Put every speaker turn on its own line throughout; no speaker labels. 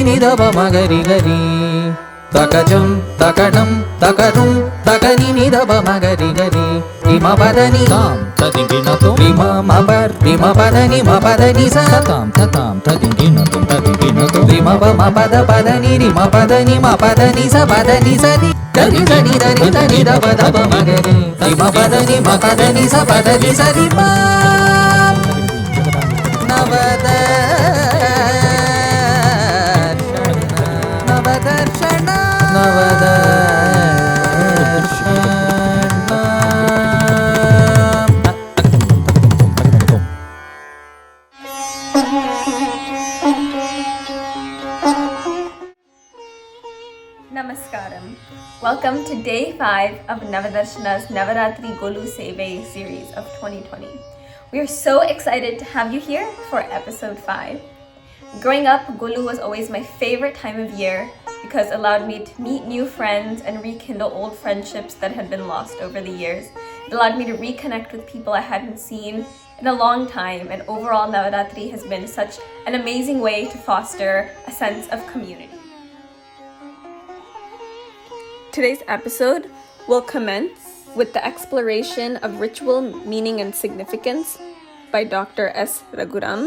నిదవ మగరి గరి తకజం తకడం తకరుం తకని నిదవ మగరి గరి రిమ పదని తాం తదింగినతో రిమ మబర్ రిమ పదని మ పదని స తాం తతాం తదింగినతో తదింగినతో రిమ మ పద పదని రిమ పదని మ పదని స పదని సది గరి గని దని దని దవ దవ మగరి రిమ పదని మ పదని స పదని సది పా NavaDarshana
Namaskaram. Welcome to day 5 of NavaDarshana's Navaratri Golu Sevai series of 2020. We are so excited to have you here for episode 5. Growing up, Golu was always my favorite time of year because it allowed me to meet new friends and rekindle old friendships that had been lost over the years. It allowed me to reconnect with people I hadn't seen in a long time, and overall Navaratri has been such an amazing way to foster a sense of community. Today's episode will commence with the exploration of ritual meaning and significance by Dr. S. Raghuram,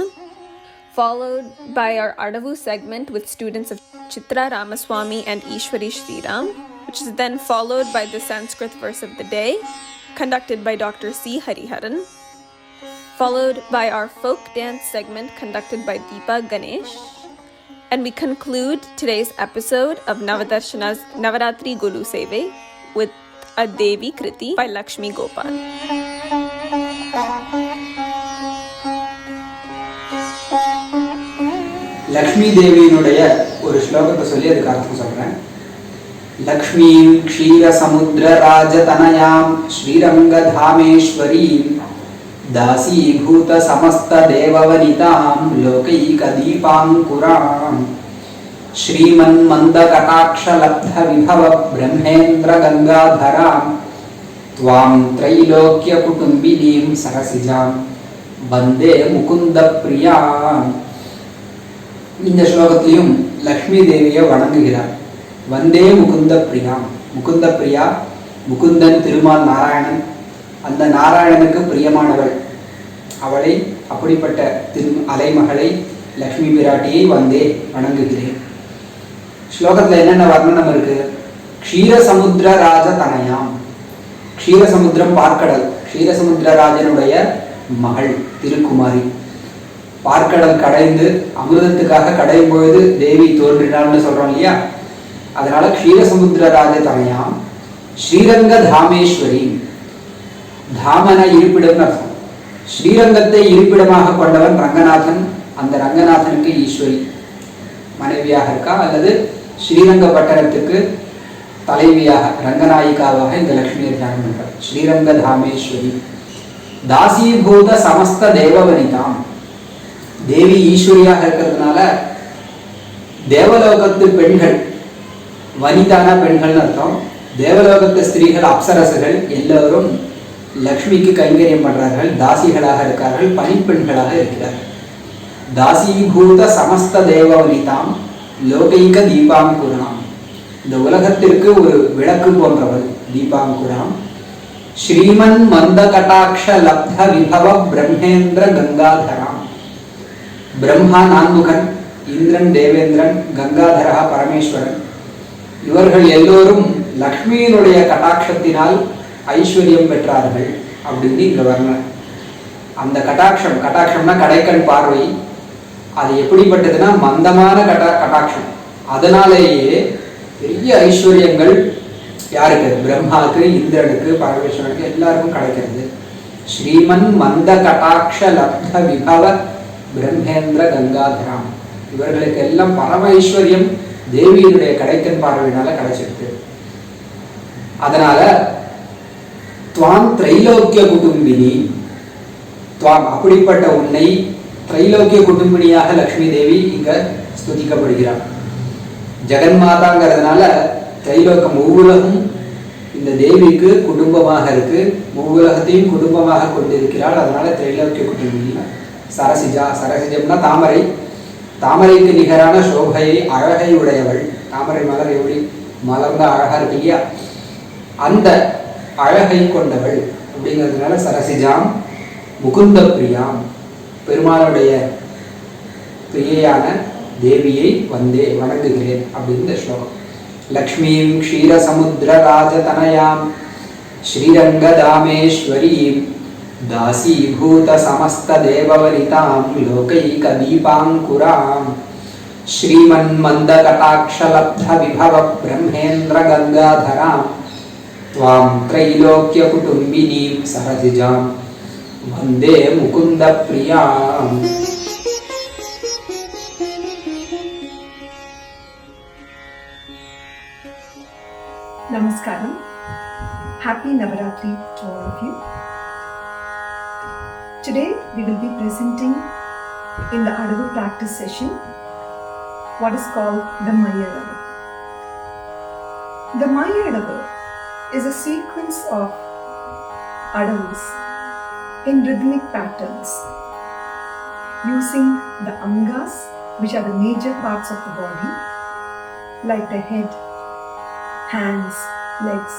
followed by our Ardavu segment with students of Chitra Ramaswamy and Ishwari Sriram, which is then followed by the Sanskrit verse of the day, conducted by Dr. C. Hariharan, followed by our folk dance segment conducted by Deepa Ganesh, and we conclude today's episode of NavaDarshana's Navaratri Golu Sevai with a Devi Kriti by Lakshmi Gopal.
Lakshmi தேவியினுடைய ஒரு ஸ்லோகத்தை சொல்லி அதுக்கு அர்த்தம் சொல்றேன். லக்ஷ்மீம் க்ஷீர சமுத்திர ராஜதனயாம் ஸ்ரீரங்கதாமேஸ்வரீம் தாசீபூத சமஸ்த தேவவனிதாம் லோகைக தீபாங்குராம் ஸ்ரீமன் மந்த கடாட்ச லப்த விபவ பிரம்மேந்திர கங்காதராம் த்வாம் த்ரைலோக்ய குடும்பினீம் சரசிஜாம் வந்தே முகுந்த பிரியாம். இந்த ஸ்லோகத்திலையும் லக்ஷ்மி தேவியை வணங்குகிறார். வந்தே முகுந்த பிரியாம். முகுந்த பிரியா, முகுந்தன் திருமால் நாராயணன், அந்த நாராயணனுக்கு பிரியமானவள் அவளை, அப்படிப்பட்ட அலைமகளை லக்ஷ்மி பிராட்டியை வந்தே வணங்குகிறேன். ஸ்லோகத்தில் என்னென்ன வர்ணனம் இருக்கு? க்ஷீரசமுத்திர ராஜ தனயாம். க்ஷீரசமுத்திரம் பார்க்கடல், க்ஷீரசமுத்திரராஜனுடைய மகள் திருக்குமாரி. பார்க்கடல் கடைந்து அமிர்தத்துக்காக கடையும் பொழுது தேவி தோன்றினாள்னு சொல்றோம் இல்லையா? அதனால க்ஷீரசமுத்திர ராஜ தனயாம் ஸ்ரீரங்க தாமேஸ்வரி. தாமன இருப்பிடம் அர்த்தம். ஸ்ரீரங்கத்தை இருப்பிடமாக கொண்டவன் ரங்கநாதன். அந்த ரங்கநாதனுக்கு ஈஸ்வரி மனைவியாக இருக்கா, அல்லது ஸ்ரீரங்க பட்டணத்துக்கு தலைவியாக ரங்கநாயிகாவாக இந்த லட்சுமியை தியானம் பண்றார். ஸ்ரீரங்க தாமேஸ்வரி. தாசீபூத சமஸ்த தேவவனிதாம். தேவி ஈஸ்வரியாக இருக்கிறதுனால தேவலோகத்து பெண்கள், வனிதான பெண்கள் அர்த்தம், தேவலோகத்து ஸ்திரீகள் அப்சரசுகள் எல்லோரும் லக்ஷ்மிக்கு கைங்கரியம் பண்றார்கள், தாசிகளாக இருக்கார்கள், பணிப்பெண்களாக இருக்கிறார்கள். தாசீபூத சமஸ்த தேவவனிதாம் லோகைக தீபாங்குராம். இந்த உலகத்திற்கு ஒரு விளக்கு போன்றவள் தீபாங்குராம். ஸ்ரீமன் மந்த கடாட்ச லப்த விபவ பிரம்மேந்திர கங்காதராம். பிரம்மா நான்முகன், இந்திரன் தேவேந்திரன், கங்காதரா பரமேஸ்வரன், இவர்கள் எல்லோரும் லக்ஷ்மியினுடைய கடாட்சத்தினால் ஐஸ்வர்யம் பெற்றார்கள் அப்படின்னு இங்க வர்ணனை. அந்த கடாட்சம், கடாட்சம்னா கடைக்கண் பார்வை, அது எப்படிப்பட்டதுன்னா மந்தமான கடாட்சம். அதனாலேயே பெரிய ஐஸ்வர்யங்கள் யாருக்கு? பிரம்மாவுக்கு, இந்திரனுக்கு, பரமேஸ்வரனுக்கு எல்லாருக்கும் கிடைக்கிறது. ஸ்ரீமன் மந்த கடாட்ச லப்த விபவ பிரம்மேந்திர கங்காதராம். இவர்களுக்கு எல்லாம் பரம ஐஸ்வர்யம் தேவியினுடைய கடைக்கண் பார்வையினால கிடைச்சிருக்கு. அதனால துவாம் திரைலோக்கிய குடும்பினி, துவாம் அப்படிப்பட்ட உன்னை திரைலோக்கிய குடும்பினியாக லக்ஷ்மி தேவி இங்க ஸ்துதிக்கப்படுகிறார். ஜெகன்மாதாங்கிறதுனால திரைலோகம் மூவுலகம் இந்த தேவிக்கு குடும்பமாக இருக்கு, மூவுலகத்தையும் குடும்பமாக கொண்டிருக்கிறாள். அதனால திரைலோக்கிய குடும்பினி. சரசிஜா, சரசிஜம்னா தாமரை, தாமரைக்கு நிகரான சோபையை அழகை உடையவள். தாமரை மலர் எப்படி மலர்ந்த அழகா இருக்கு இல்லையா, அந்த அழகை கொண்டவள் அப்படிங்கிறதுனால சரசிஜாம் முகுந்த பிரியாம், பெருமாளுடைய பிரியையான தேவியை வந்தே வணங்குகிறேன் அப்படின்னு ஸ்லோகம். லக்ஷ்மீம் க்ஷீரசமுத்திர ராஜதனயாம் ஸ்ரீரங்கதாமேஸ்வரீம் தாசீபூத சமஸ்த தேவவனிதாம் லோகைக தீபாங்குராம் ஸ்ரீமன்மந்தகடாட்சலப்த விபவ பிரம்மேந்திர கங்காதராம் த்வாம் த்ரைலோக்ய குடும்பினீம் சரசிஜாம் வந்தே முகுந்த பிரியாம்.
Namaskaram. Happy Navaratri to all of you. Today we will be presenting in the Adavu practice session what is called the Maya Adavu. The Maya Adavu is a sequence of Adavus in rhythmic patterns using the Angas, which are the major parts of the body, like the head, hands, legs,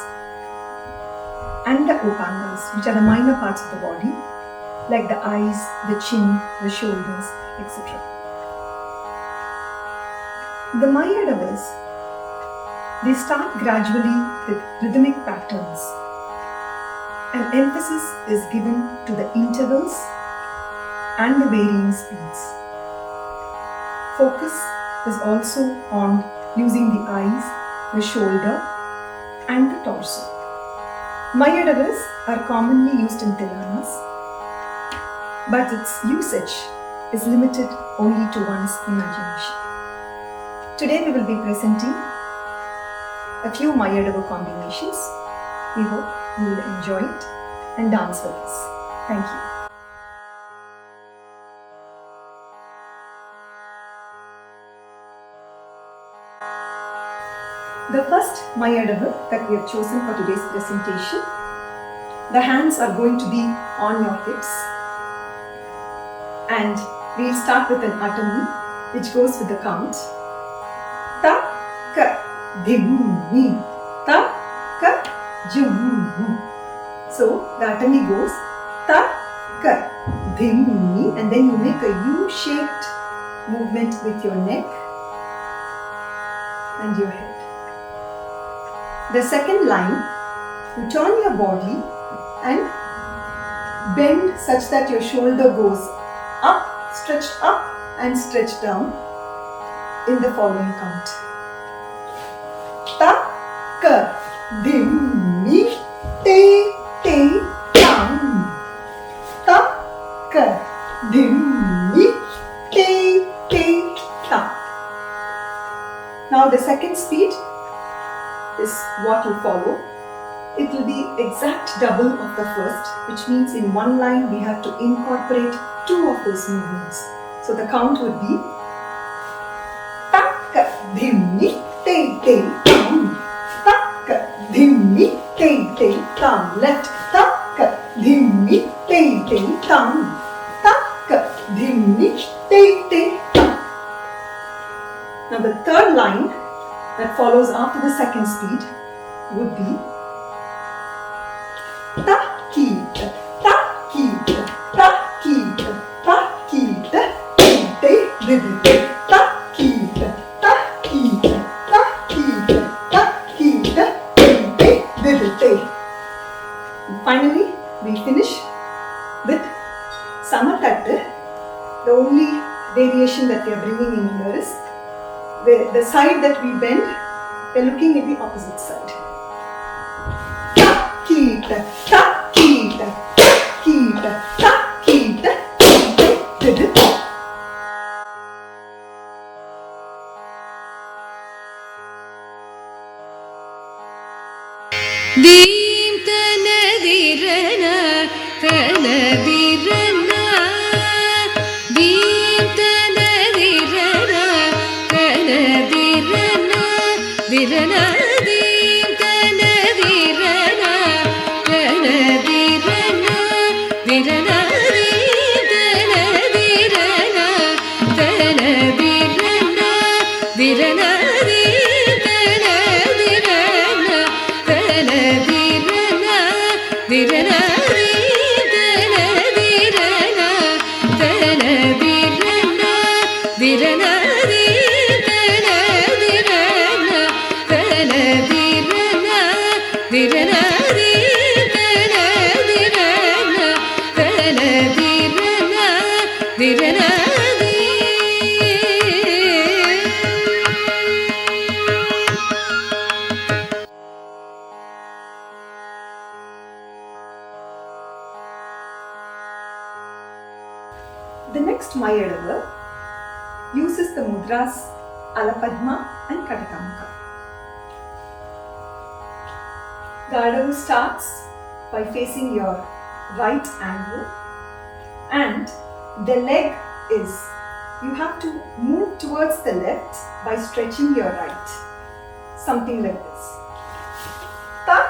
and the Upangas, which are the minor parts of the body, like the eyes, the chin, the shoulders, etc. The Maya Adavas, they start gradually with rhythmic patterns. An emphasis is given to the intervals and the varying speeds. Focus is also on using the eyes, the shoulder, and the torso. Maya Adavas are commonly used in Tilanas, but its usage is limited only to one's imagination. Today we will be presenting a few Maya Adava combinations. We hope you will enjoy it and dance with us. Thank you. The first Maya Adava that we have chosen for today's presentation, the hands are going to be on your hips, and we'll start with an atami which goes with the count ta ka dim ni ta ka jum. So the atami goes ta ka dim ni, and then you make a U-shaped movement with your neck and your head. The second line, you turn your body and bend such that your shoulder goes up, stretched up and stretched down in the following count. Ta, ka, dim, mi, te, te, tam. Ta, ka, dim, mi, te, te, tam. Now the second speed is what you follow. It will be exact double of the first, which means in one line we have to incorporate two of those movements. So the count would be ta ka dim ni te te tam, ta ka dim ni te te tam. Left, ta ka dim ni te te tam, ta ka dim ni te te tam. Now the third line that follows after the second speed would be ta ki ta ta ki ta ta ki ta ta ki ta te te ta ki ta ta ki ta ta ki ta ta ki ta te te. Finally, we finish with samatatta. The only variation that we are bringing in here is the side that we bend, we're looking at the opposite side. Ta ki ta ta ki ta ta ki ta ta ki ta te te.
Deem tanadirana tanadirana, deem tanadirana tanadirana, dirana deem tanadirana tanadirana, dirana deem tanadirana tanadirana.
The next Mayadava uses the mudras Alapadma and Katakamaka. The Adavu starts by facing your right angle, and the leg is, you have to move towards the left by stretching your right. Something like this. Ta,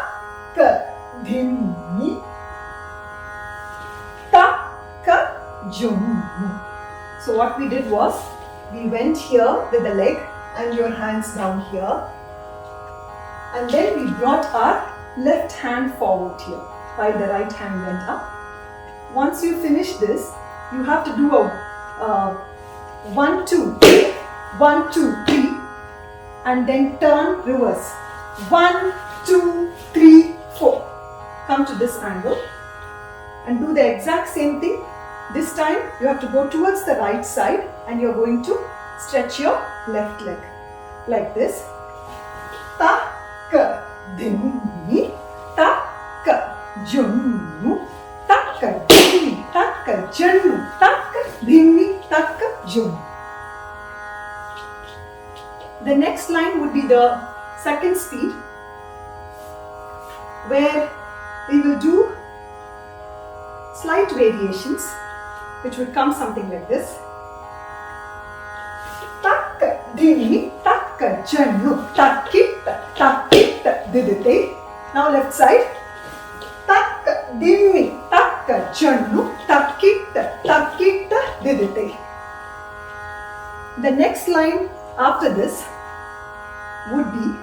ka, dhim, mi. Ta, ka, jum. So what we did was, we went here with the leg and your hands down here, and then we brought our left hand forward here while the right hand went up. Once you finish this, you have to do a 1, 2, 3, 1, 2, 3, and then turn reverse. 1, 2, 3, 4. Come to this angle and do the exact same thing. This time you have to go towards the right side and you're going to stretch your left leg like this. Ta, ka, dim, mi. Ta, ka, jum, ta, ka, dim, ta, ka, jum, ta, ka, dim, mi, ta, ka, jum. The next line would be the second speed, where we will do slight variations, which would come something like this. Takka dimi, takka jannu, takkita, didite. Now left side. Takka dimi, takka jannu, takkita, didite. The next line after this would be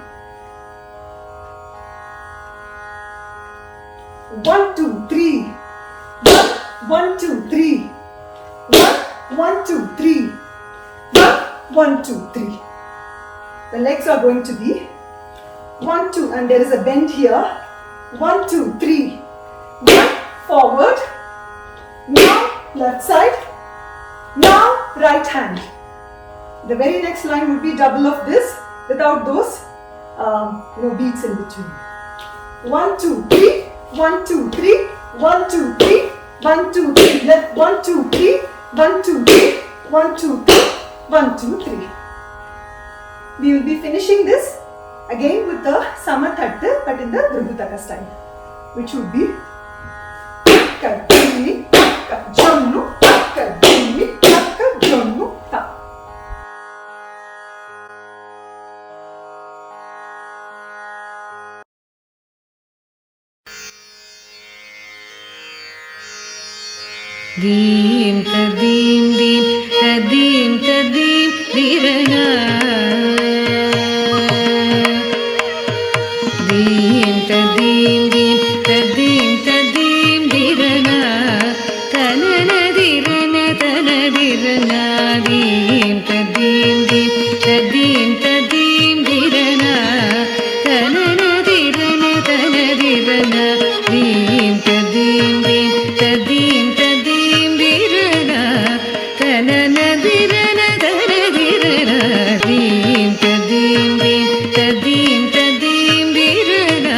1, 2, 3. 1, 2, 3. 1, 2, 3. 1, 2, 3. The legs are going to be 1, 2, and there is a bend here. 1, 2, 3. 1, forward. Now left side. Now right hand. The very next line would be double of this without those beats in between. 1, 2, 3. 1, 2, 3. 1, 2, 3. 1, 2, 3. Left. 1, 2, 3. 1, 2, 3. 1, 2, 3. 1, 2, 3. We will be finishing this again with the Samathatta, but in the Drubutaka style, which would be Takka Jimmi Takka Jonnu Takka Jimmi Takka Jonnu Ta.
Dim tadim dim tadim tadim dirana. Dim tadim dim tadim tadim dirana. Tanana dirana tanadirana. Dim tadim dim tadim tadim dirana. Tanana dirana tanadirana. Dim tadim dim tadim tadim dirana. Tanana dirana tanadirana. Dim tadim dim tadim tadim dirana.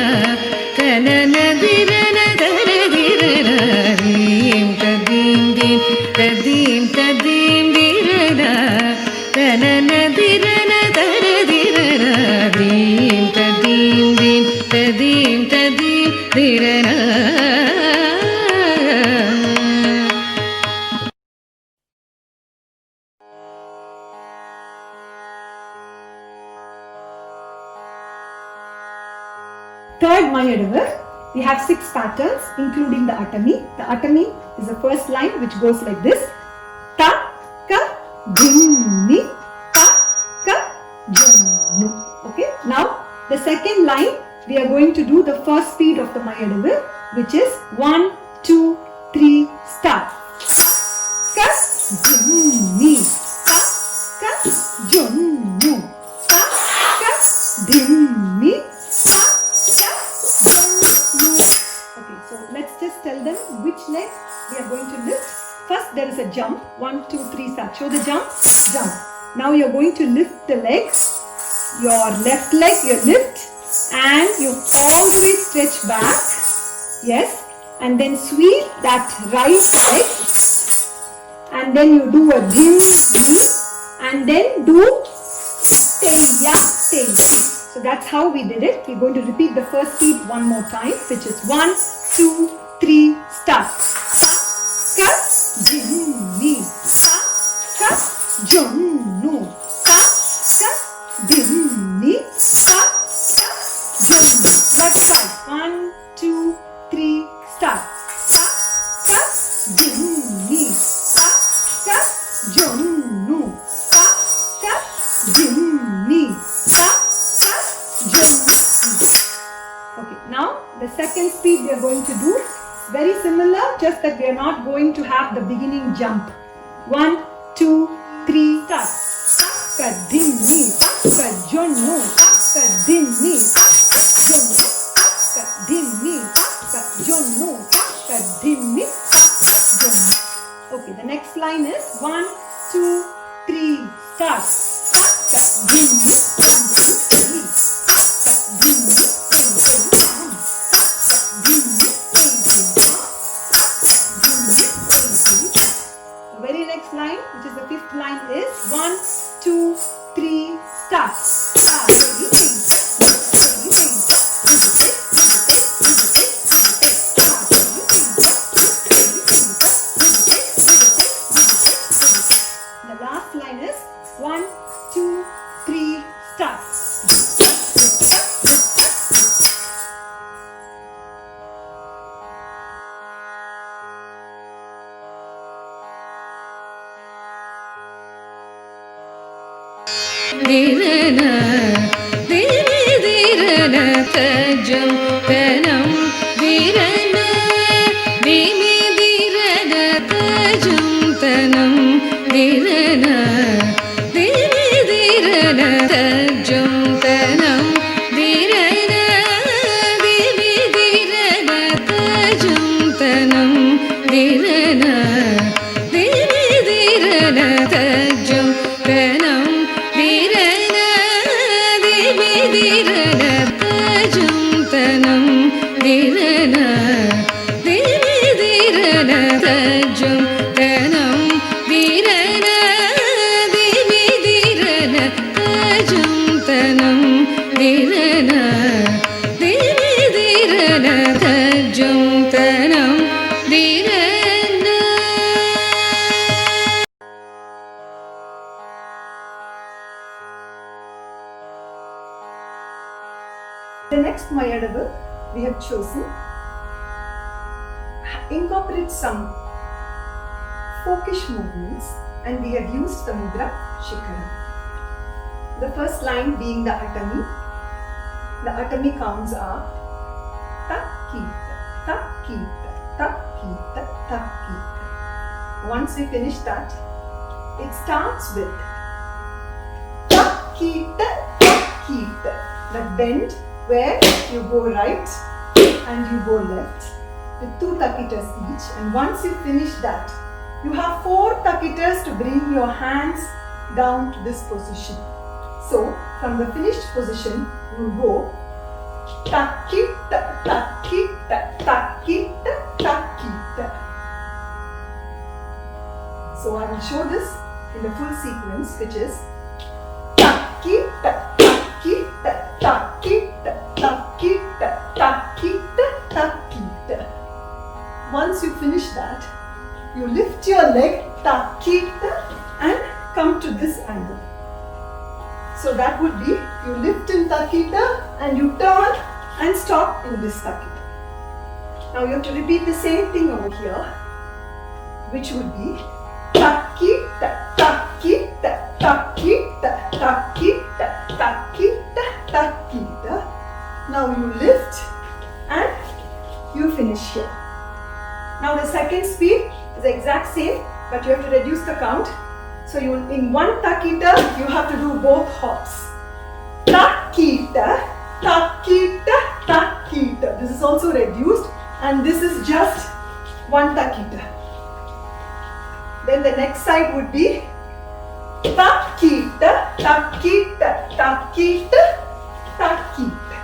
Tanana dirana tanadirana. Dim tadim dim tadim tadim dirana. Tanana dirana tanadirana. Dim tadim dim tadim tadim dirana.
Third Mayadava, we have 6 patterns including the Atami. The Atami is the first line which goes like this. Ta, ka, dhimmi, ta, ka, Jonnu. Okay. Now the second line we are going to do the first speed of the Mayadavu, which is 1, 2, 3, start. Ka, dhimmi. Ka, jonnu. Ka, dhimmi. Ka, jonnu. Okay, so let's just tell them which leg we are going to lift. First, there is a jump. 1, 2, 3, start. Show the jump. Jump. Now you are going to lift the legs. Your left leg, you lift, and you all the way stretch back. Yes. And then sweep that right leg. And then you do a dhimmi. And then do teya, teya. So that's how we did it. We're going to repeat the first beat one more time, which is 1, 2, 3, start. Ka, dhimmi. Ka, jonnu. Ka, dhimmi. Ka, jonnu. Left side. 1, 2, 3, start. Ka, dhimmi. Ka, jonnu. Ka, dhimmi. Ka, jonnu. Okay, now the second speed we are going to do very similar, just that we are not going to have the beginning jump. 1, 2, 3, start. Ka, dhimmi. Ka, jonnu. Ka, dhimmi. Jonnu. Ka, dhimmi. Ka, jonnu. Ka, dhimmi. Jonnu. Okay, the next line is 1, 2, 3, start. Ka, dhimmi. Ka, dhimmi. Ka, dhimmi. The very next line, which is the fifth line, is 1, 2, 3, start. The last line is 1, 2, 3, start.
Dirana, diri dirana, tajam tanam. Dirana, dimi dirana, tajam tanam. Dirana, dimi dirana, tajam tanam. Dirana, dimi dirana, tajam tanam. Dirana, dimi dirana, tajam tanam. Dirana, dimi dirana, tajam tanam. Dirana, dimi dirana, tajam tanam. Dirana, dimi dirana, tajam tanam. Dirana, dimi dirana, tajam tanam. Dirana.
The next Mayadavu we have chosen incorporates some folkish movements, and we have used the mudra Shikara. The first line being the Atami. The Atami counts are Takita, Takita, Takita, Takita. Once we finish that, it starts with Takita, Takita. That bend where you go right and you go left with 2 takitas each, and once you finish that, you have 4 takitas to bring your hands down to this position. So from the finished position you go takita, takita, takita, takita. So I will show this in the full sequence, which is takita, takita, takita, takita, takita, takita. Once you finish that, you lift your leg takita and come to this angle. So that would be, you lift in takita and you turn and stop in this takita. Now you have to repeat the same thing over here, which would be takita, takita, takita, takita, takita, takita. Now you lift and you finish here. Now the second speed is the exact same, but you have to reduce the count. So you in one takita, you have to do both hops. Takita, takita, takita. This is also reduced, and this is just one takita. Then the next side would be takita, takita, takita, takita.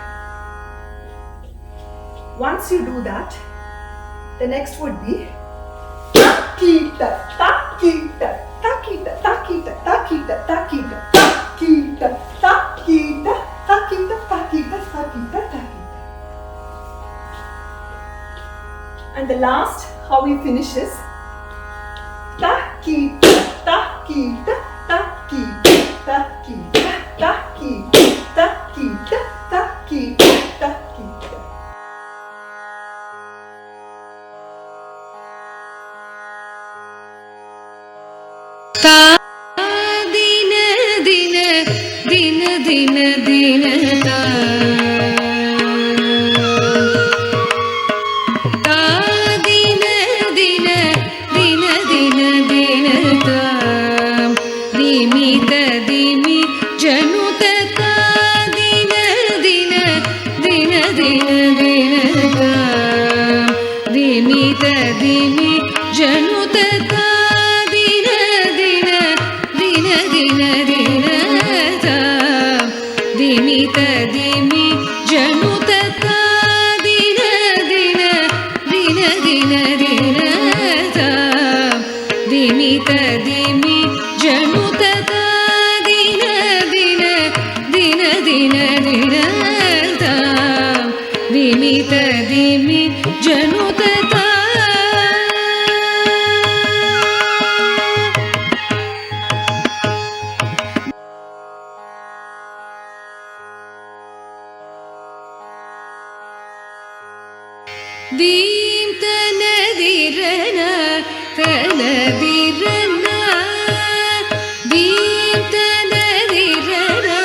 Once you do that, the next would be takita, takita, takita, takita, takita, takita, takita, takita, takita, takita, takita, takita. And the last, how we finish is takita, takita, takita, takita, takita, takita, takita, takita.
Ta dina dina dina dina dina ta ta dina dina dina dina dina ta dimita dimi januta ta dina dina dina dina dina ta dimita dimi januta ta dina dina ta dimita dimi januta ta dina dina dina dina dina ta dimita dimi januta ta dina dina dina dina dina ta dimita dimi januta ta. Dim tanadirana tanadirana dim tanadirana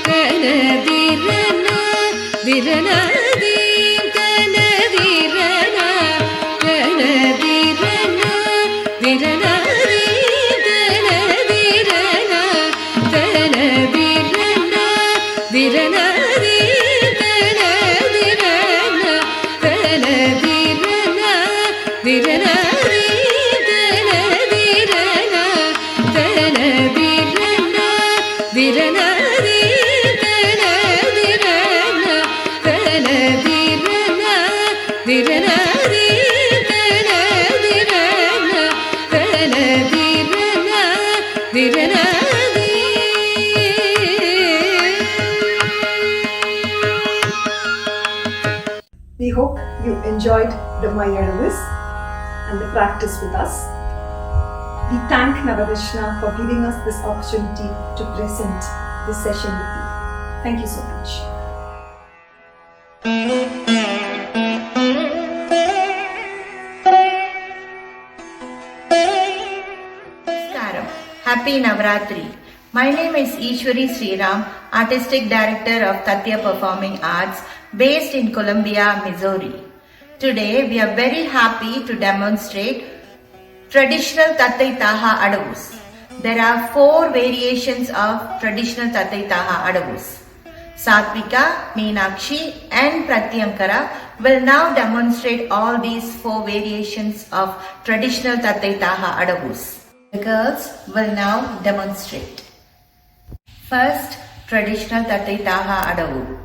tanadirana dirana dim tanadirana tanadirana dirana dim tanadirana tanadirana dirana
We hope you enjoyed the Mayadavis and the practice with us. We thank NavaDarshana for giving us this opportunity to present this session with you. Thank you so much.
Namaskaram. Happy Navaratri. My name is Ishwari Sriram, Artistic Director of Tatya Performing Arts based in Columbia, Missouri. Today we are very happy to demonstrate traditional Tattai Taha Adavus. There are 4 variations of traditional Tattai Taha Adavus. Satvika, Meenakshi and Pratyankara will now demonstrate all these 4 variations of traditional Tattai Taha Adavus. The girls will now demonstrate. First, traditional Tattai Taha Adavu.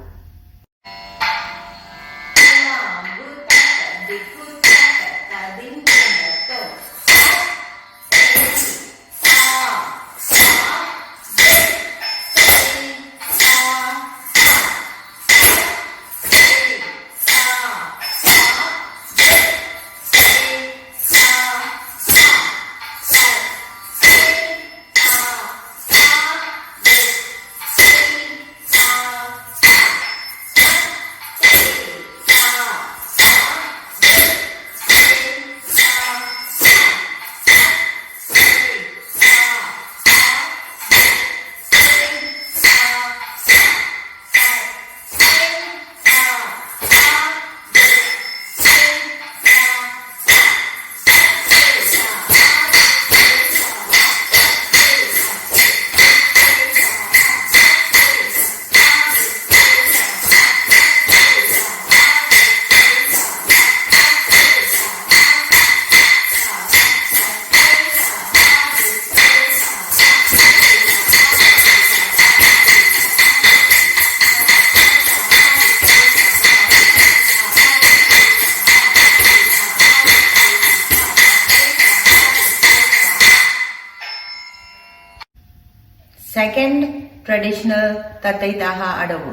Second traditional Tataitaha Adavu.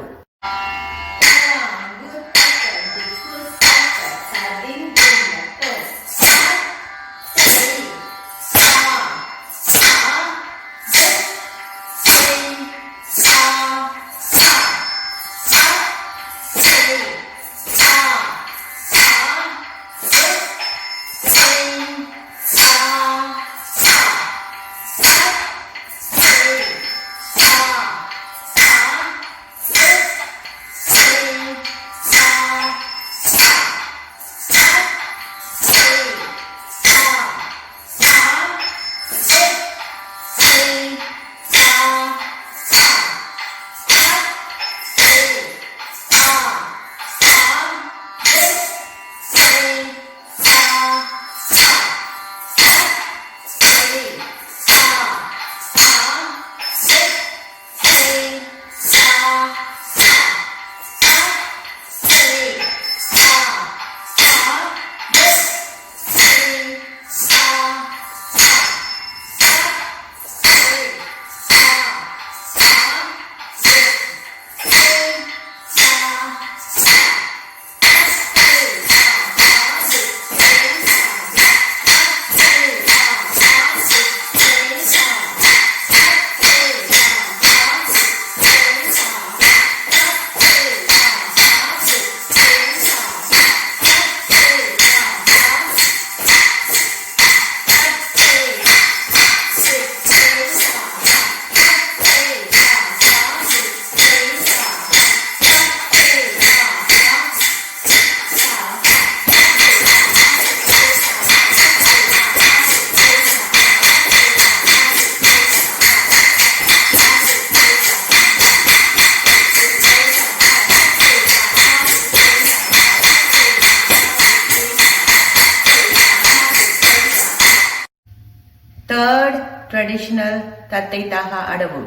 Third traditional Tataitaha Adavu.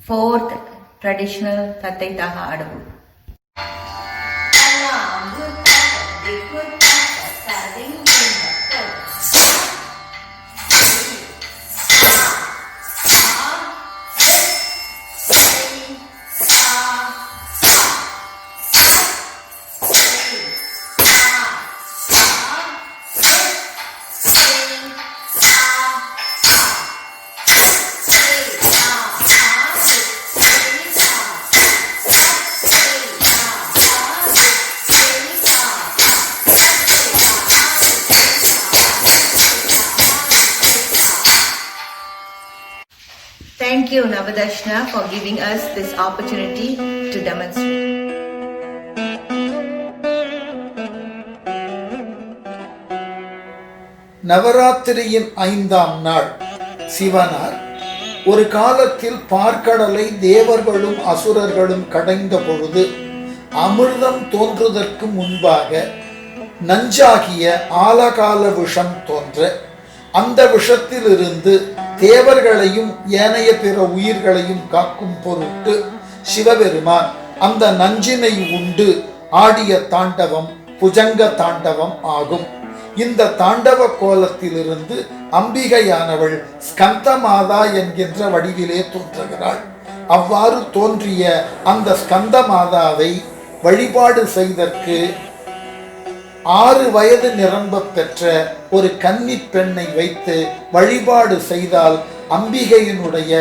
Fourth traditional Tataitaha Adavu. Thank you, NavaDarshana, for giving us this opportunity to demonstrate.
நவராத்திரியின் 5ஆம் நாள் சிவனார் ஒரு காலத்தில் பார்க்கடலை தேவர்களும் அசுரர்களும் கடைந்த பொழுது அமிர்தம் தோன்றுவதற்கு முன்பாக நஞ்சாகிய ஆலகால விஷம் தோன்ற அந்த விஷத்திலிருந்து தேவர்களையும் ஏனைய பிற உயிர்களையும் காக்கும் பொருட்டு சிவபெருமான் அந்த நஞ்சினை உண்டு ஆடிய தாண்டவம் புஜங்க தாண்டவம் ஆகும். இந்த தாண்டவ கோலத்திலிருந்து அம்பிகையானவள் ஸ்கந்தமாதா என்கின்ற வடிவிலே தோன்றுகிறாள். அவ்வாறு தோன்றிய அந்த ஸ்கந்தமாதாவை வழிபாடு செய்தற்கு 6 வயது நிரம்ப பெற்ற ஒரு கன்னி பெண்ணை வைத்து வழிபாடு செய்தால் அம்பிகையினுடைய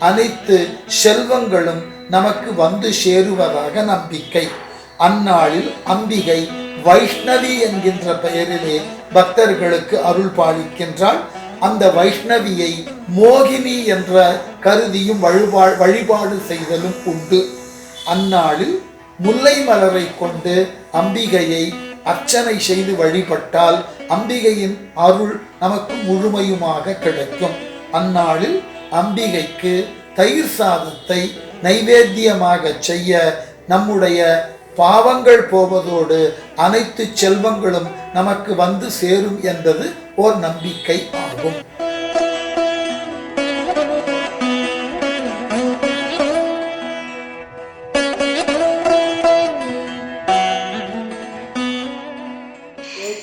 அனைத்து செல்வங்களும் நமக்கு வந்து சேருவதாக நம்பிக்கை. அந்நாளில் அம்பிகை வைஷ்ணவி என்கின்ற பெயரிலே பக்தர்களுக்கு அருள் பாலிக்கின்றாள். அந்த வைஷ்ணவியை மோகினி என்ற கருதியும் வழிபாடு செய்தலும் உண்டு. அந்நாளில் முல்லை மலரை கொண்டு அம்பிகையை அர்ச்சனை செய்து வழிபட்டால் அம்பிகையின் அருள் நமக்கு முழுமையுமாக கிடைக்கும். அந்நாளில் அம்பிகைக்கு தயிர் சாதத்தை நைவேத்தியமாக செய்ய நம்முடைய பாவங்கள் போவதோடு அனைத்து செல்வங்களும் நமக்கு வந்து சேரும் என்பது ஓர் நம்பிக்கை ஆகும்.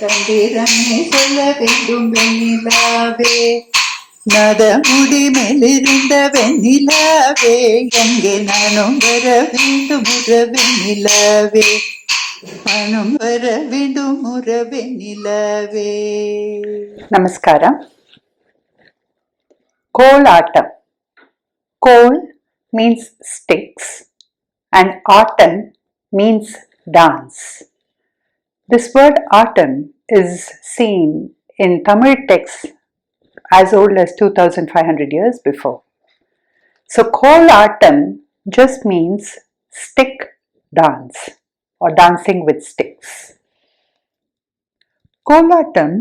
தந்திரமே சொல்ல வேண்டும் வெண்ணிலாவே, நதமுடி மேலிருந்த வெண்ணிலாவே, எங்கே நானும் வர வேண்டும் வெண்ணிலாவே, நானும் வர வேண்டும் வெண்ணிலாவே. நமஸ்காரம். கோலாட்டம். Kol means sticks and Atam means dance. This word Atam is seen in Tamil texts as old as 2500 years before. So Kolatam just means stick dance or dancing with sticks. Kolatam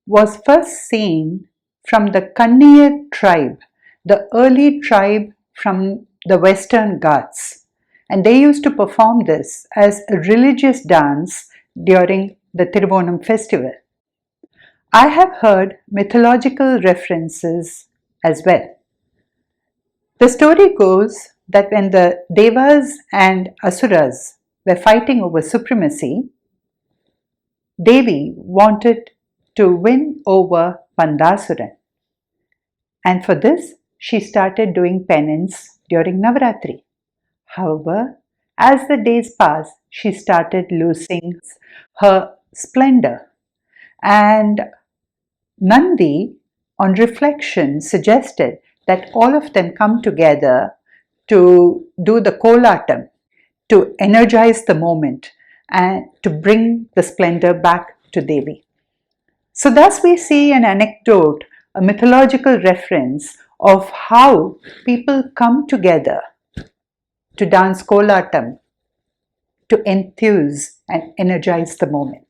was first seen from the Kanniyar tribe, the early tribe from the Western Ghats, and they used to perform this as a religious dance during the Thiruvonam festival. I have heard mythological references as well. The story goes that when the Devas and Asuras were fighting over supremacy, Devi wanted to win over Pandasuran, and for this she started doing penance during Navaratri. However, as the days passed, she started losing her splendor, and Nandi, on reflection, suggested that all of them come together to do the Kolatam, to energize the moment and to bring the splendor back to Devi. So thus we see an anecdote, a mythological reference of how people come together to dance Kolatam, to enthuse and energize the moment.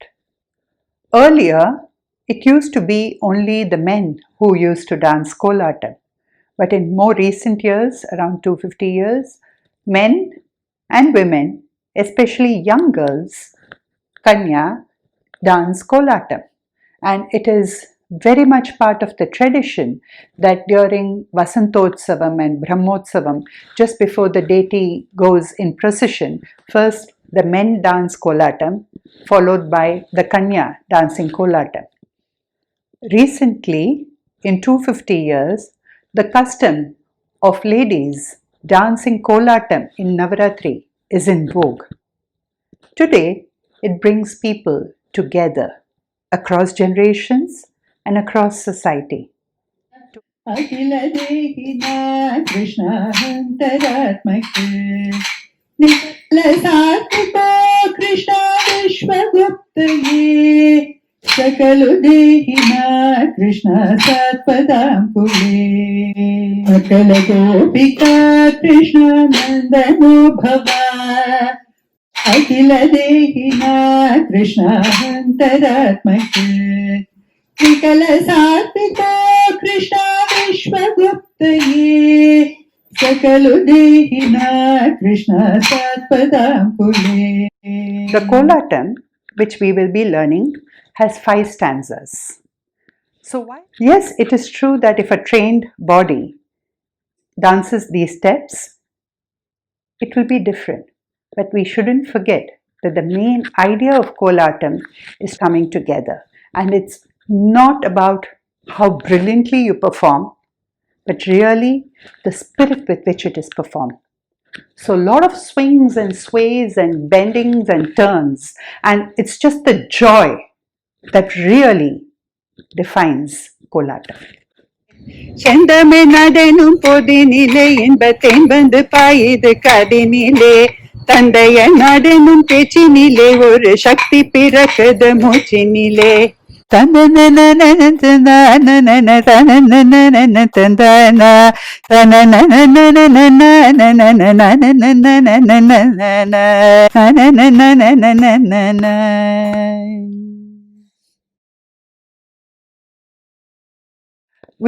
Earlier, it used to be only the men who used to dance Kolatam, but in more recent years, around 250 years, men and women, especially young girls, Kanya, dance Kolatam. And it is very much part of the tradition that during Vasantotsavam and Brahmotsavam, just before the deity goes in procession, first the men dance Kolatam, followed by the Kanya dancing Kolatam. Recently, in 250 years, the custom of ladies dancing Kolatam in Navaratri is in vogue. Today, it brings people together across generations and across society. Akhila Dehina Krishna Antaratmake Niklasatmiko Krishna Vishwaguptaye Sakalu Dehina Krishna Satpadam Pule Akala Gopika Krishna Nandano Bhava Akhila Dehina Krishna Antaratmake Nikala Satmiko Krishna Vishwaguptaye Sakalu Dehina Krishna Satpadam Pule. The Kolatam, which we will be learning, has 5 stanzas. So why? Yes, it is true that if a trained body dances these steps, it will be different. But we shouldn't forget that the main idea of Kolatam is coming together. And it's not about how brilliantly you perform, but really the spirit with which it is performed. So a lot of swings and sways and bendings and turns, and it's just the joy that really defines Kolatam. செந்தமே நடனும் பொதினிலே இன்பத்தேன் வந்து பாயுது கதினிலே தந்தைய நடனும் பேச்சினிலே ஒரு சக்தி பிறக்குது மூச்சினிலே We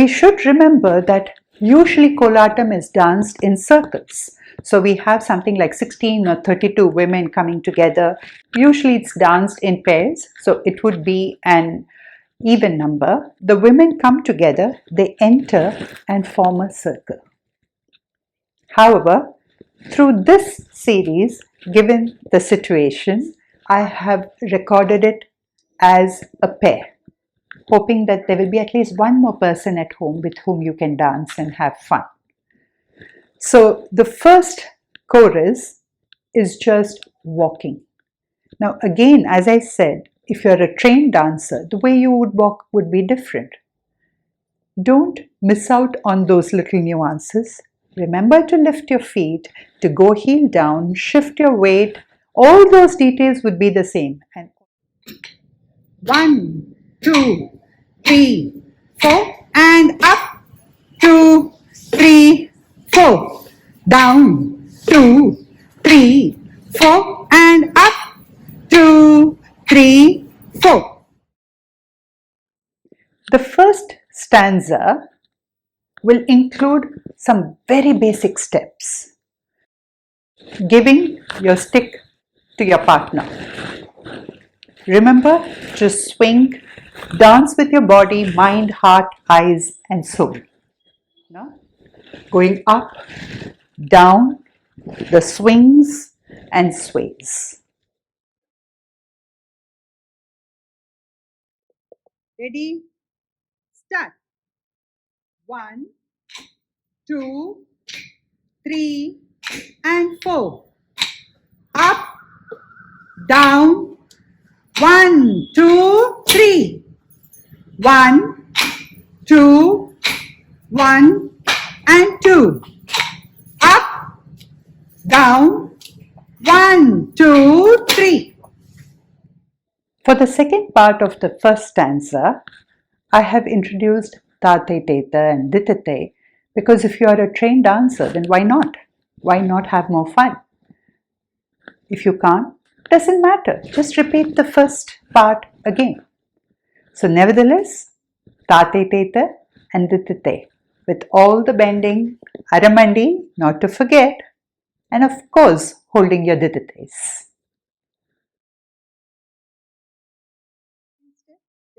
should remember that usually Kolatam is danced in circles. So we have something like 16 or 32 women coming together. Usually it's danced in pairs, so it would be an even number. The women come together, they enter and form a circle. However, through this series, given the situation, I have recorded it as a pair, hoping that there will be at least one more person at home with whom you can dance and have fun. So the first chorus is just walking. Now again, as I said, if you're a trained dancer, the way you would walk would be different. Don't miss out on those little nuances. Remember to lift your feet, to go heel down, shift your weight. All those details would be the same. And 1, 2, 3, 4, and up, 2, 3, 4, down, 2, 3, 4, and up, 2, 3, 4. The first stanza will include some very basic steps. Giving your stick to your partner. Remember to swing, dance with your body, mind, heart, eyes, and soul. No? Going up, down, the swings and sways. Ready? Start. 1, 2, 3, and 4. Up, down, 1, 2, 3. 1, 2, 1, and 2. Up, down, 1, 2, 3. For the second part of the first stanza, I have introduced Tate Teta and Ditate because if you are a trained dancer, then why not? Why not have more fun? If you can't, doesn't matter. Just repeat the first part again. So nevertheless, Tate Teta and Ditate with all the bending, Aramandi, not to forget, and of course, holding your Ditates.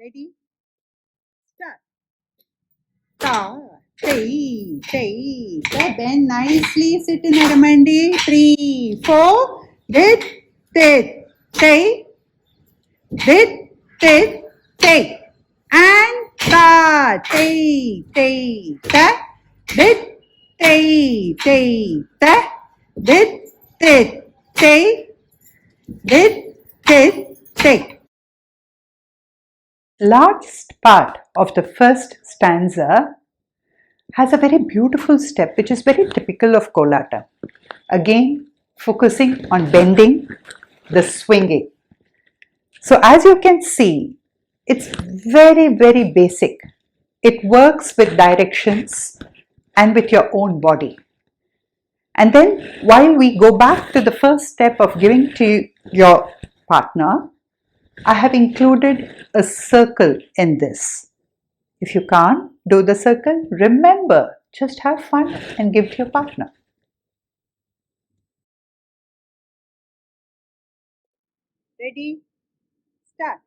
Ready? Start. Ta, te, te, te. Bend nicely. Sit in Aramandi. 3, 4. Dit, tit, te. Dit, tit, te. And ta, te, te, ta. Dit, te, te, ta. Dit, tit, te. Dit, tit, te. Last part of the first stanza has a very beautiful step which is very typical of Kolata. Again, focusing on bending, the swinging. So as you can see, it's very, very basic. It works with directions and with your own body. And then while we go back to the first step of giving to your partner, I have included a circle in this. If you can't do the circle, remember, just have fun and give to your partner. Ready? Start.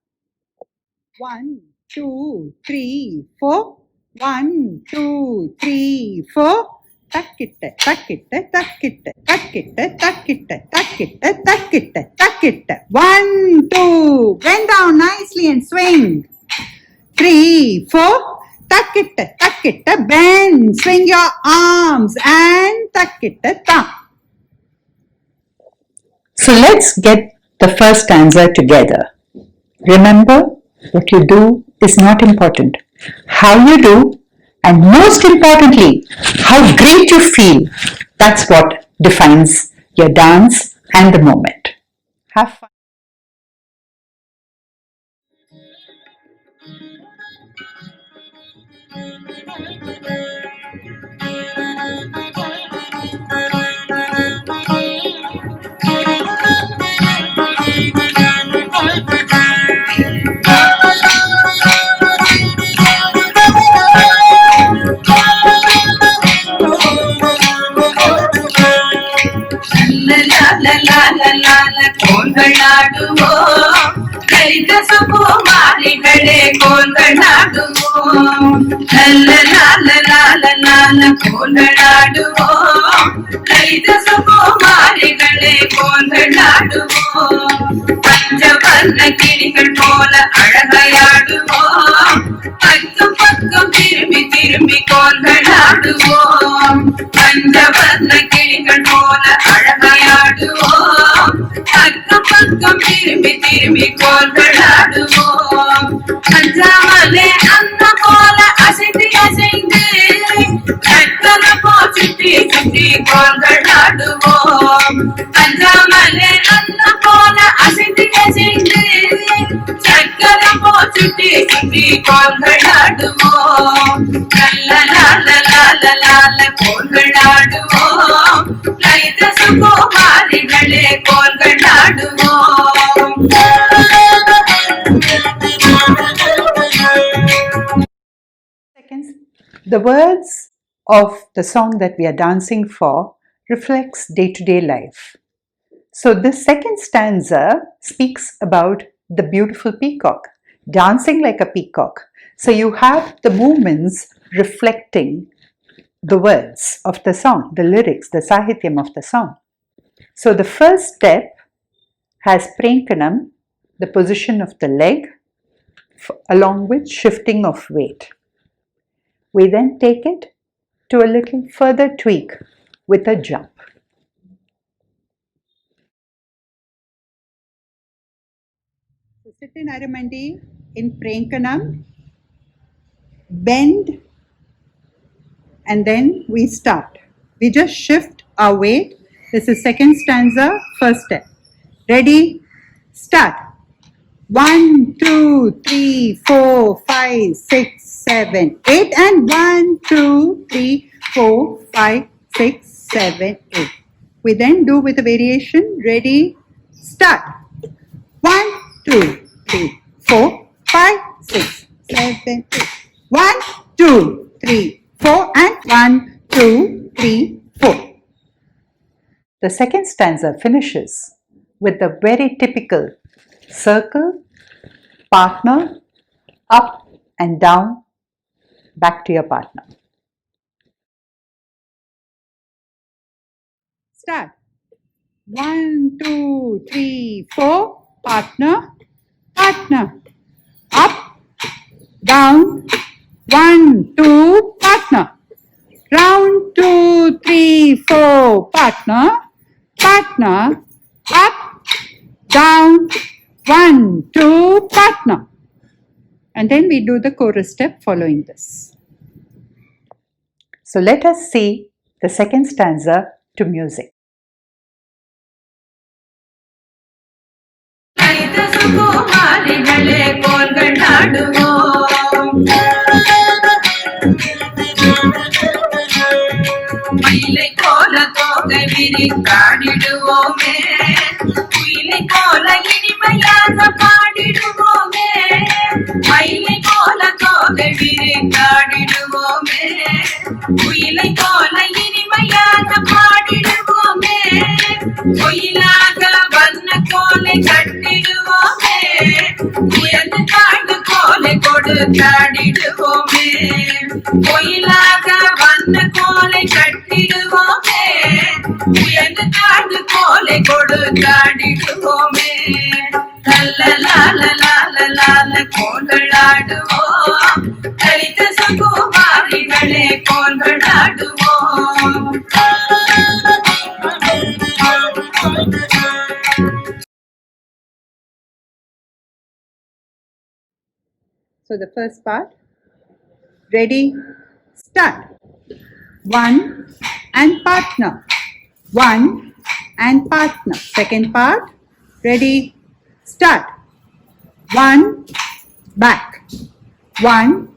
1, 2, 3, 4. 1, 2, 3, 4. Takitta, takitta, takitta, takitta, takitta, takitta, takitta, takitta. 1, 2. Bend down nicely and swing. 3, 4. Takitta, takitta, bend. Swing your arms and takitta, ta. So let's get the first stanza together. Remember, what you do is not important. How you do And most importantly, how great you feel. That's what defines your dance and the moment. Have fun.
கோல்களாடுவோம் கைத சுகுமாரிகளே கோல்களாடுவோம் நல்ல லால லால லால கோல்களாடுவோம் கைத சுகுமாரிகளே கோல்களாடுவோம் பஞ்சவர்ண கிளிகள் போல அழகையாடுவோம் பக்கம் பக்கம் திரும்பி திரும்பி கோல்களாடுவோம் பஞ்சவர்ண கிளிகள் போல அழகையாடுவோம் பக்கம் பக்கம் திரும்பி திரும்பி கோல்களாடுவோம் அஞ்சாமலே அந்த போல அசைந்து அசைந்து கட்டல போ சுற்றி சுற்றி கோல்களாடுவோம் அஞ்சாமலே அந்த போல அசைந்து அசைந்து சக்கர போ சுற்றி சுற்றி கோல்களாடுவோம் நல்ல லால லால லால கோல்களாடுவோம் லைத சுகுமாரிகளே கோல்களாடுவோம்.
Seconds. The words of the song that we are dancing for reflects day-to-day life. So this second stanza speaks about the beautiful peacock, dancing like a peacock. So you have the movements reflecting the words of the song, the lyrics, the sahityam of the song. So the first step has prenkanam, the position of the leg, along with shifting of weight. We then take it to a little further tweak with a jump. So sit in Aramandi in Prenkanam, bend, and then we start. We just shift our weight. This is second stanza, first step. Ready? Start. 1, 2, 3, 4, 5, 6, 7, 8 and 1, 2, 3, 4, 5, 6, 7, 8. We then do with a variation. Ready? Start. 1, 2, 3, 4, 5, 6, 7, 8. 1, 2, 3, 4 and 1, 2, 3, 4. The second stanza finishes with the very typical circle, partner, up and down, back to your partner. Start. 1, 2, 3, 4, partner, partner, up, down, 1, 2, partner, round, 2, 3, 4, partner, partner, up, down, 1, 2, partner. And then we do the chorus step following this. So let us see the second stanza to music.
லைத சுகுமாரிகளே கோல்களாடுவோம் மயிலை போல தோகை விரிக்காடிடுவோமே குயிலை போல இனிமையாக பாடிடுவோமே மயிலை போல தோகை விரிக்காடிடுவோமே குயிலை போல இனிமையாக பாடிடுவோமே கோயிலாக வண்ண கோலை கட்டிடுவோமே உயர்ந்து தாழ்ந்து கோலை கொடுத்தாடிடுவோமே கோயிலாக வண்ண கோலை கட்டிடுவோமே உயர்ந்து தாழ்ந்து கோலை கொடுத்தாடிடுவோமே நல்ல லால லால லால கோல்களாடுவோம் தலித்த சுகுமாரிகளே கோல்களாடுவோம்.
So the first part, ready, start. 1 and partner. 1 and partner. Second part. Ready, start. 1, back. 1,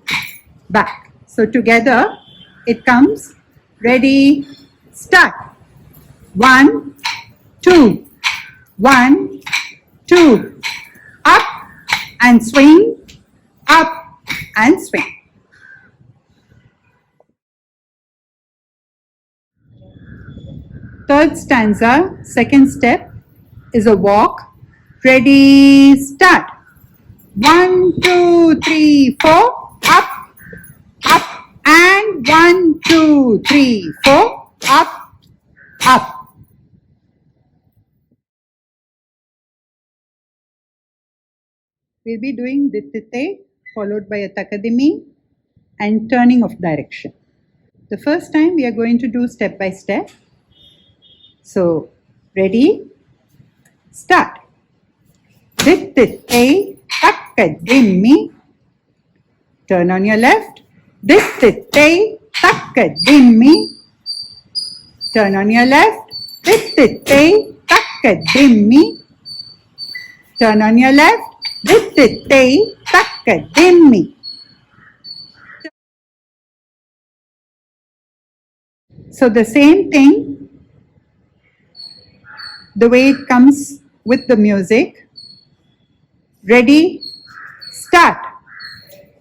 back. So together it comes. Ready, start. 1, 2. 1, 2. Up and swing. Up and swing. Third stanza, second step is a walk. Ready, start. 1, 2, 3, 4. Up, up, and 1, 2, 3, 4. Up, up. We'll be doing Dittite followed by a Takadimi and turning of direction. The first time we are going to do step by step. So, ready? Start. Dittite Takadimi. Turn on your left. Dittite Takadimi. Turn on your left. Dittite Takadimi. Turn on your left. Dittite Takadimi. So the same thing, the way it comes with the music. Ready, start.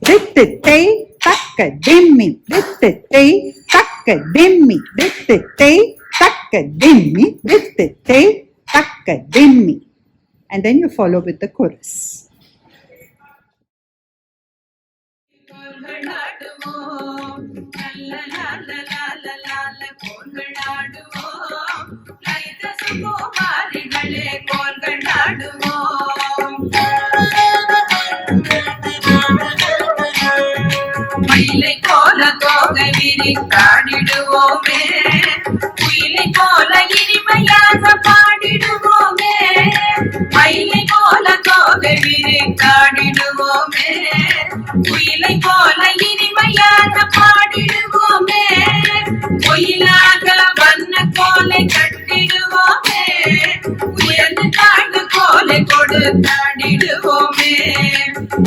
Dittite Takadimi. Dittite Takadimi. Dittite Takadimi. Dittite Takadimi. And then you follow with the chorus.
மயிலை போல தோகை விரித்தாடிடுவோமே, குயிலை போல இனிமையாக பாடிடுவோமே. மயிலை போல தோகை விரித்தாடிடுவோமே, குயிலை போல இனிமையாக பாடிடுவோமே. கோயிலாக வண்ண கோலை கட்டிடுவோமே, உயர்ந்து தாழ்ந்து கோலை கொடுத்தாடிடுவோமே.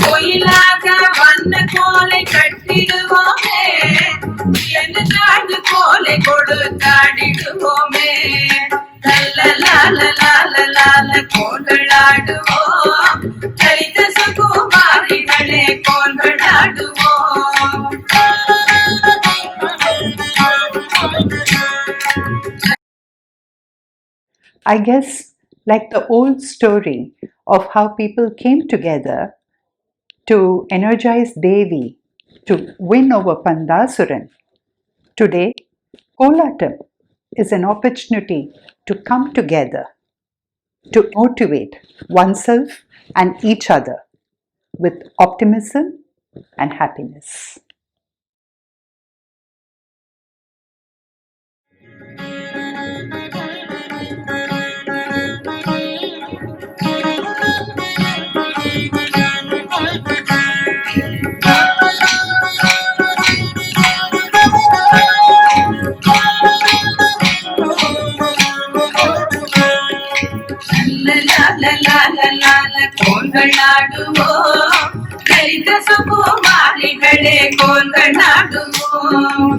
கோயிலாக வண்ண கோலை கட்டிடுவோமே, உயர்ந்து தாழ்ந்து கோலை கொடுத்தாடிடுவோமே. லலலலலலலல கோல்களாடுவோம், தரித்த சுகுமாரிகளே கோல்களாடுவோம்.
I guess like the old story of how people came together to energize Devi to win over Pandasuran, today Kolatam is an opportunity to come together to motivate oneself and each other with optimism and happiness.
கோல்களாடுவோம், தரித்த சுகுமாரிகளே கோல்களாடுவோம்.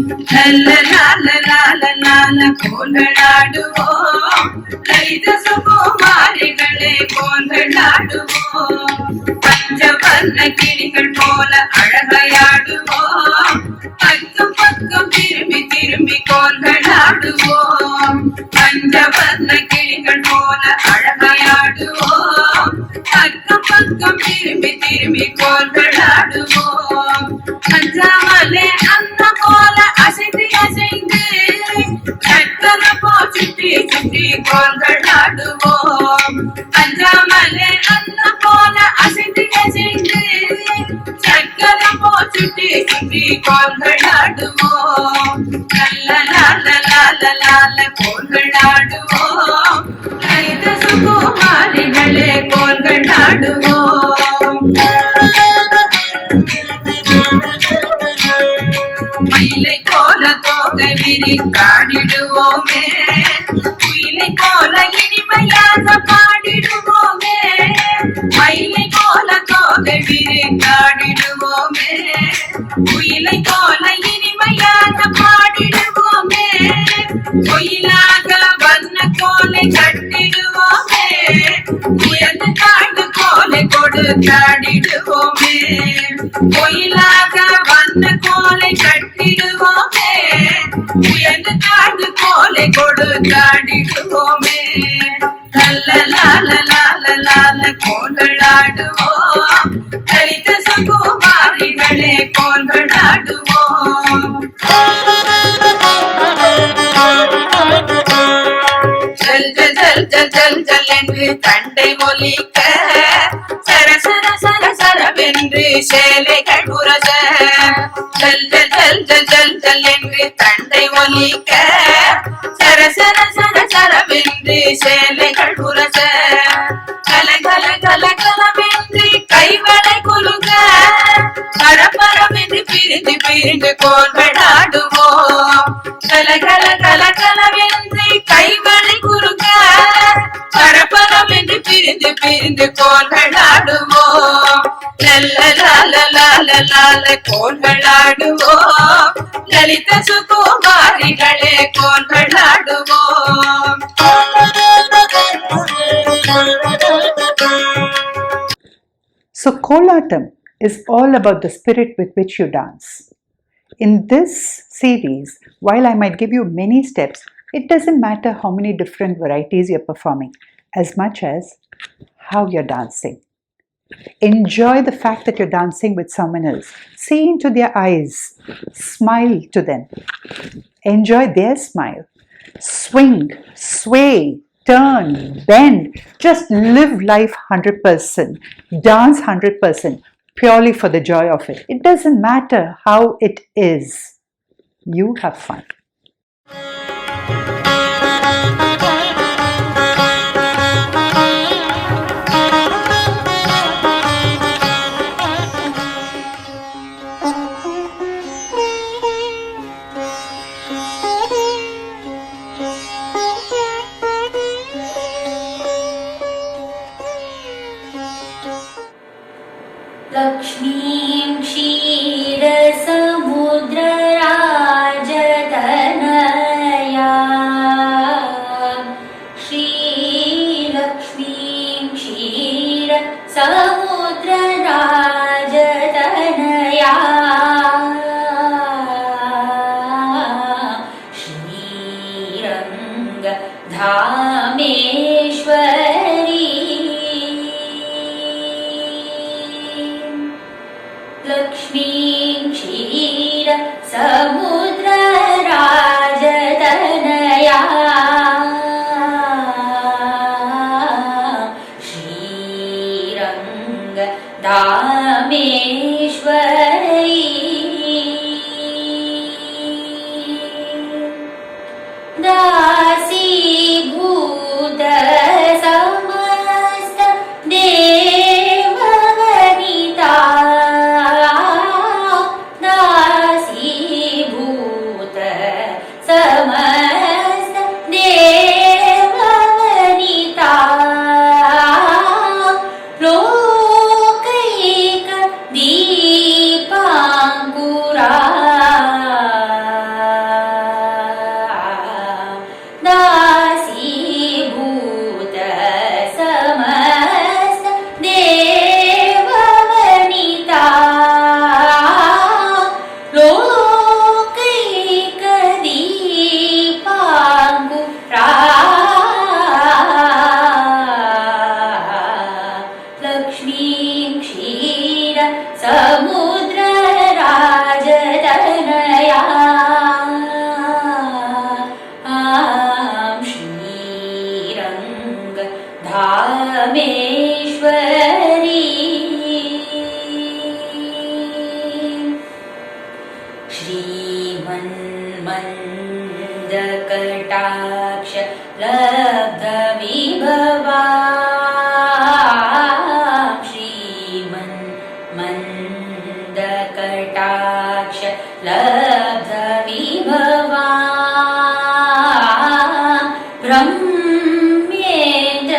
லலலலலலல கோல்களாடுவோம், தரித்த சுகுமாரிகளே கோல்களாடுவோம். பஞ்சவர்ண கிளிகள் போல அழகையாடுவோம், பக்கம் பக்கம் திரும்பி திரும்பி கோல்களாடுவோம். பஞ்சவர்ண கிளிகள் போல அழகையாடுவோம், பக்கம் பக்கம் திரும்பி திரும்பி கோல்களாடுவோம். அஞ்சாமலே அந்த போல அசைந்து அசைந்து சக்கர போ சுற்றி சுற்றி கோல்களாடுவோம். அஞ்சாமலே அந்த போல அசைந்து அசைந்து சக்கர போ சுற்றி சுற்றி கோல்களாடுவோம். லலலலலலல கோல்களாடுவோம், கைத சுகுமாரிகளே கோல்களாடுவோம். மயிலை இனிமையாக பாடிடுவோமே, மயிலை போல தோகை விரித்தாடிடுவோமே, குயிலை போல இனிமையாக பாடிடுவோமே, குயிலாக வண்ண கோலை கட்டிடுவோமே, உயர்ந்து தாழ்ந்து கோலை கொடுத்தாடிடுவோமே, குயிலாக வண்ண கோலை கட்டிடுவோமே, உயர்ந்து தாழ்ந்து கோலை கொடுத்தாடிடுவோமே, நல்ல லால லால லால கோல்களாடுவோம், தலித்த சகுமாரிகளே கோல்களாடுவோம். ஜல் ஜல் ஜல் ஜல் ஜல் ஜல் என்று தண்டை ஒலிக்க, சர சர சர சரவென்று சேலைகள் உரச, ஜல் ஜல் ஜல் ஜல் ஜல் ஜல் என்று தண்டை ஒலிக்க, சர சர சர சரவென்று சேலைகள் உரச, கல கல கல கலவென்று கைவளை குலுங்க, பரபரவென்று பிரிந்து பிரிந்து கோல்களாடுவோம், கல கல கல கலவென்று கைவளை குலுங்க, பரபரவென்று பிரிந்து பிரிந்து கோல்களாடுவோம், நல்ல லால லால லால கோல்களாடுவோம், லலித சுகுமாரிகளே கோல்களாடுவோம்.
So, Kolatam is all about the spirit with which you dance. In this series, while I might give you many steps, it doesn't matter how many different varieties you're performing, as much as how you're dancing. Enjoy the fact that you're dancing with someone else. See into their eyes. Smile to them. Enjoy their smile. Swing, sway, turn, bend. Just live life 100%. Dance 100%. Purely for the joy of it. It doesn't matter how it is. You have fun.
लक्ष्मीं क्षीरसमुद्रराजतनया, श्रीलक्ष्मीं क्षीरसमुद्रराजतनया, श्रीरङ्गधामेश्वरी, लक्ष्मीं क्षीर समुद्रराजतनया, श्रीरङ्गधामेश्वरी, दासीभूत समस्त देववनिता, दासीभूत समस्त देववनिता, लोकैक दीपाङ्कुरा, दासीभूत समस्त देववनिता, लोकैक दीपाङ्कुरा, लक्ष्मीं क्षीर समुद्रराजतनया, श्रीरङ्गधामेश्वरी, श्रीमन्मन्दकटाक्ष लब्धविभवा, श्रीमन्मन्दकटाक्ष लब्धविभवा, ब्रह्मेन्द्र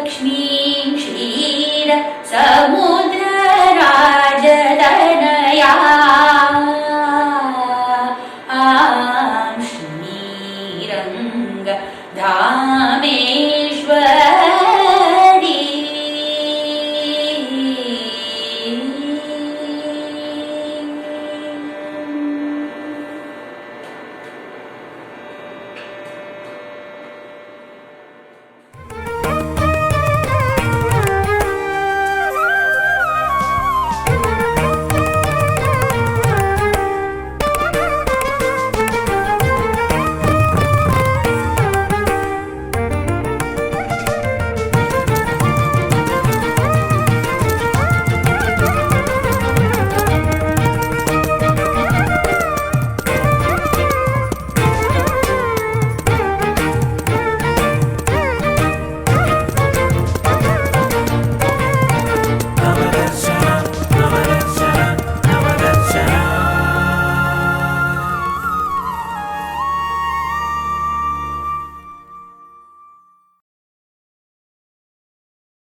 लक्ष्मीं क्षीर समुद्रराजतनयां